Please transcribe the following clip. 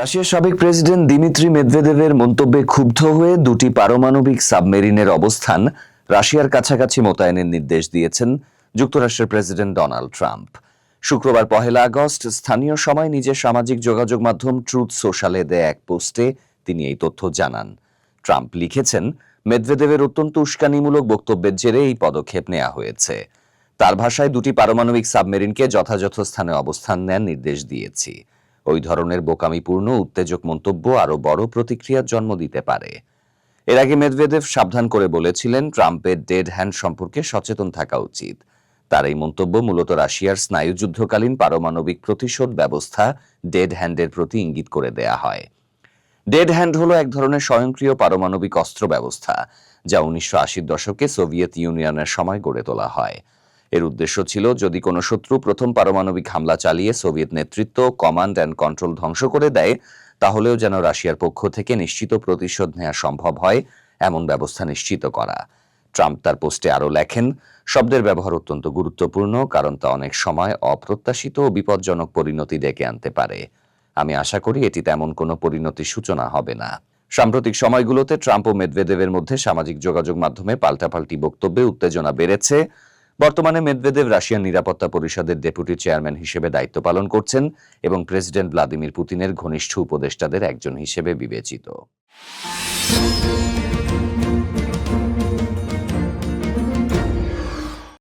রাশিয়ার সাবেক president Dmitry মেদভেদেভের মন্তব্যে ক্ষুব্ধ হয়ে দুটি পারমাণবিক সাবমেরিনের অবস্থান রাশিয়ার কাছাকাছি মোতায়েনের নির্দেশ দিয়েছেন যুক্তরাষ্ট্রের প্রেসিডেন্ট ডোনাল্ড ট্রাম্প। শুক্রবার 1 আগস্ট স্থানীয় সময় নিজের সামাজিক যোগাযোগ মাধ্যম ট্রুথ সোশ্যালে দেয়া এক পোস্টে তিনি এই তথ্য জানান। ট্রাম্প লিখেছেন, মেদভেদেভের অত্যন্ত উস্কানিমূলক বক্তব্যের জেরে এই পদক্ষেপ নেওয়া হয়েছে। তার ভাষায়, দুটি পারমাণবিক সাবমেরিনকে যথাযথ স্থানে অবস্থান নেয়ার নির্দেশ দিয়েছি। ওই ধরনের বোকামিপূর্ণ উত্তেজক মন্তব্য আরও বড় প্রতিক্রিয়ার জন্ম দিতে পারে। এর আগে মেদভেদেভ সাবধান করে বলেছিলেন, ট্রাম্পের ডেড হ্যান্ড সম্পর্কে সচেতন থাকা উচিত। তার এই মন্তব্য মূলত রাশিয়ার স্নায়ুযুদ্ধকালীন পারমাণবিক প্রতিশোধ ব্যবস্থা ডেড হ্যান্ডের প্রতি ইঙ্গিত করে দেয়া হয়। ডেড হ্যান্ড হলো এক ধরনের স্বয়ংক্রিয় পারমাণবিক অস্ত্র ব্যবস্থা, যা 1980-র দশকে সোভিয়েত ইউনিয়নের সময় গড়ে তোলা হয়। এর উদ্দেশ্য ছিল, যদি কোনো শত্রু প্রথম পারমাণবিক হামলা চালিয়ে সোভিয়েত নেতৃত্ব, কমান্ড অ্যান্ড কন্ট্রোল ধ্বংস করে দেয়, তাহলেও যেন রাশিয়ার পক্ষ থেকে নিশ্চিত প্রতিশোধ নেওয়া সম্ভব হয়, এমন ব্যবস্থা নিশ্চিত করা। ট্রাম্প তার পোস্টে আরও লেখেন, শব্দের ব্যবহার অত্যন্ত গুরুত্বপূর্ণ, কারণ তা অনেক সময় অপ্রত্যাশিত ও বিপজ্জনক পরিণতি ডেকে আনতে পারে। আমি আশা করি এটি তেমন কোনো পরিণতির সূচনা হবে না। সাম্প্রতিক সময়গুলোতে ট্রাম্প ও মেদভেদেভের মধ্যে সামাজিক যোগাযোগ মাধ্যমে পাল্টাপাল্টি বক্তব্যে উত্তেজনা বেড়েছে। বর্তমানে মেদভেদেভ রাশিয়ার নিরাপত্তা পরিষদের ডেপুটি চেয়ারম্যান হিসেবে দায়িত্ব পালন করছেন এবং প্রেসিডেন্ট ভ্লাদিমির পুতিনের ঘনিষ্ঠ উপদেষ্টাদের একজন হিসেবে বিবেচিত।